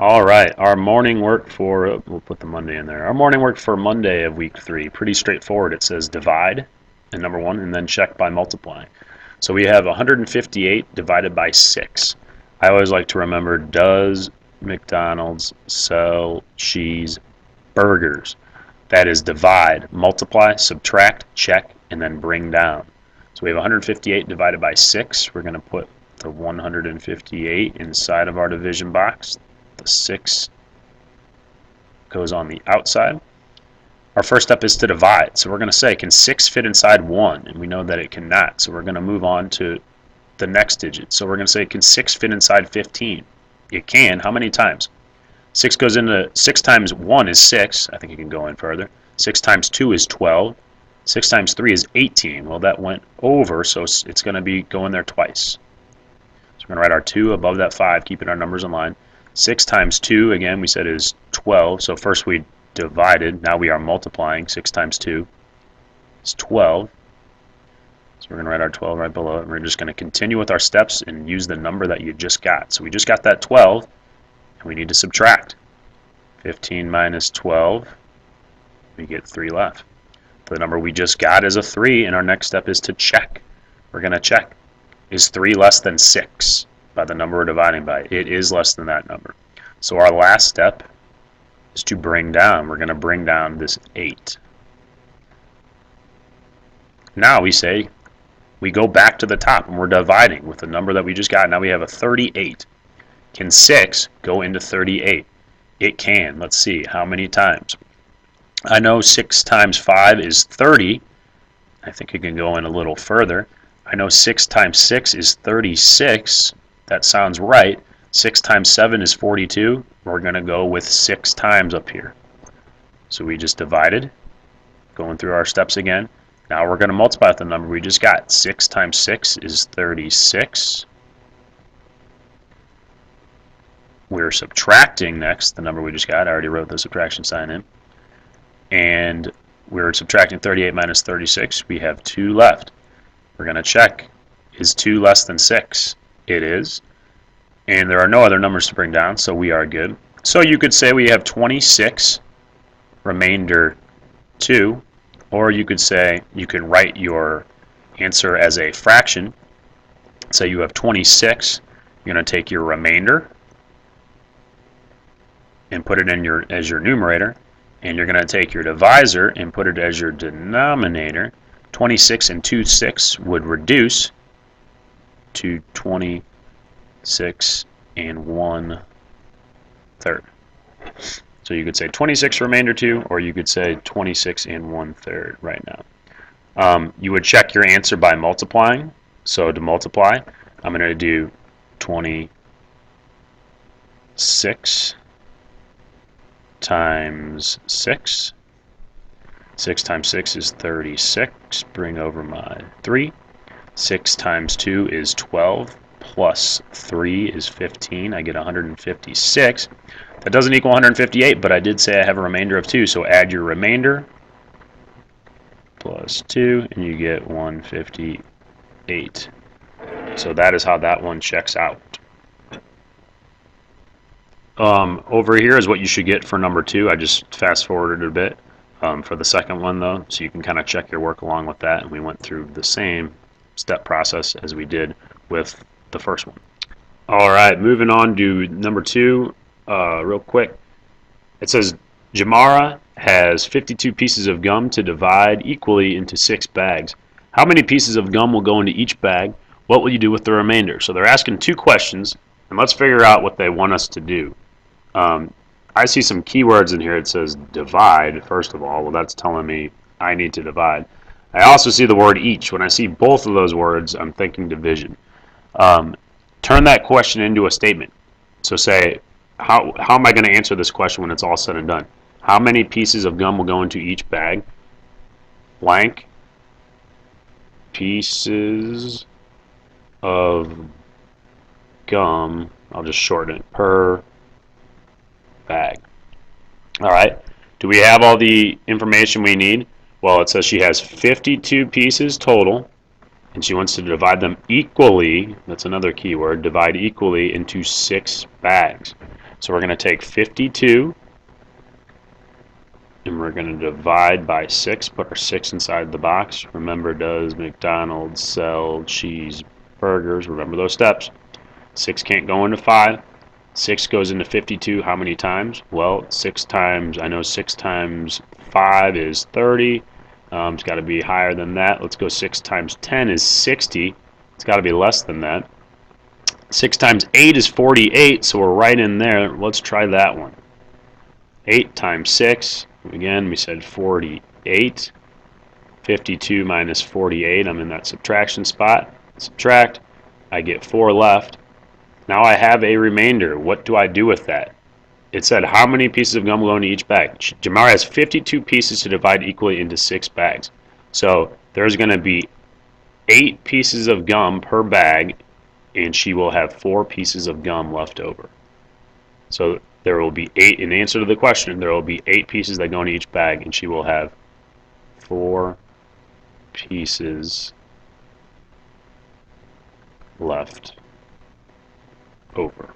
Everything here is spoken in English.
All right, our morning work for, we'll put the Monday in there. Our morning work for Monday of week 3, pretty straightforward. It says divide, and number 1, and then check by multiplying. So we have 158 divided by 6. I always like to remember, does McDonald's sell cheeseburgers? That is divide, multiply, subtract, check, and then bring down. So we have 158 divided by 6. We're going to put the 158 inside of our division box. The 6 goes on the outside. Our first step is to divide. So we're going to say, can 6 fit inside 1? And we know that it cannot. So we're going to move on to the next digit. So we're going to say, can 6 fit inside 15? It can. How many times? 6 goes into 6 times 1 is 6. I think you can go in further. 6 times 2 is 12. 6 times 3 is 18. Well, that went over, so it's going to be going there twice. So we're going to write our 2 above that 5, keeping our numbers in line. 6 times 2, again, we said is 12. So first we divided. Now we are multiplying. 6 times 2 is 12. So we're going to write our 12 right below it. And we're just going to continue with our steps and use the number that you just got. So we just got that 12, and we need to subtract. 15 minus 12, we get 3 left. The number we just got is a 3, and our next step is to check. We're going to check. Is 3 less than 6? By the number we're dividing by. It is less than that number. So our last step is to bring down. We're going to bring down this 8. Now we say we go back to the top and we're dividing with the number that we just got. Now we have a 38. Can 6 go into 38? It can. Let's see how many times. I know 6 times 5 is 30. I think it can go in a little further. I know 6 times 6 is 36. That sounds right. 6 times 7 is 42. We're going to go with 6 times up here. So we just divided, going through our steps again. Now we're going to multiply with the number we just got. 6 times 6 is 36. We're subtracting next the number we just got. I already wrote the subtraction sign in. And we're subtracting 38 minus 36. We have 2 left. We're going to check. Is 2 less than 6? It is. And there are no other numbers to bring down, so we are good. So you could say we have 26 remainder 2, or you could say you can write your answer as a fraction. Say you have 26. You're going to take your remainder and put it in as your numerator, and you're going to take your divisor and put it as your denominator. 26 and 2 6 would reduce to 26 and 1/3. So you could say 26 remainder 2, or you could say 26 and 1/3 right now. You would check your answer by multiplying. So to multiply, I'm going to do 26 times 6. 6 times 6 is 36. Bring over my 3. 6 times 2 is 12. Plus 3 is 15. I get 156. That doesn't equal 158, but I did say I have a remainder of 2. So add your remainder plus 2, and you get 158. So that is how that one checks out. Over here is what you should get for number 2. I just fast forwarded a bit for the second one though, so you can kind of check your work along with that. And we went through the same step process as we did with the first one. All right, moving on to number 2 real quick. It says Jamara has 52 pieces of gum to divide equally into 6 bags. How many pieces of gum will go into each bag? What will you do with the remainder? So they're asking 2 questions, and let's figure out what they want us to do. I see some keywords in here. It says divide, first of all. Well, that's telling me I need to divide. I also see the word each. When I see both of those words, I'm thinking division. Turn that question into a statement. So say, how am I going to answer this question when it's all said and done? How many pieces of gum will go into each bag? Blank pieces of gum, I'll just shorten it, per bag. All right. Do we have all the information we need? Well, it says she has 52 pieces total, and she wants to divide them equally. That's another keyword, divide equally into 6 bags. So we're going to take 52 and we're going to divide by 6, put our 6 inside the box. Remember, does McDonald's sell cheeseburgers? Remember those steps. 6 can't go into 5. 6 goes into 52 how many times? Well, 6 times, I know 6 times 5 is 30. It's got to be higher than that. Let's go 6 times 10 is 60. It's got to be less than that. 6 times 8 is 48, so we're right in there. Let's try that one. 8 times 6, again, we said 48. 52 minus 48, I'm in that subtraction spot. Subtract, I get 4 left. Now I have a remainder. What do I do with that? It said how many pieces of gum go into each bag. Jamara has 52 pieces to divide equally into 6 bags. So there's going to be 8 pieces of gum per bag, and she will have 4 pieces of gum left over. So there will be 8, in answer to the question, there will be 8 pieces that go into each bag, and she will have 4 pieces left over.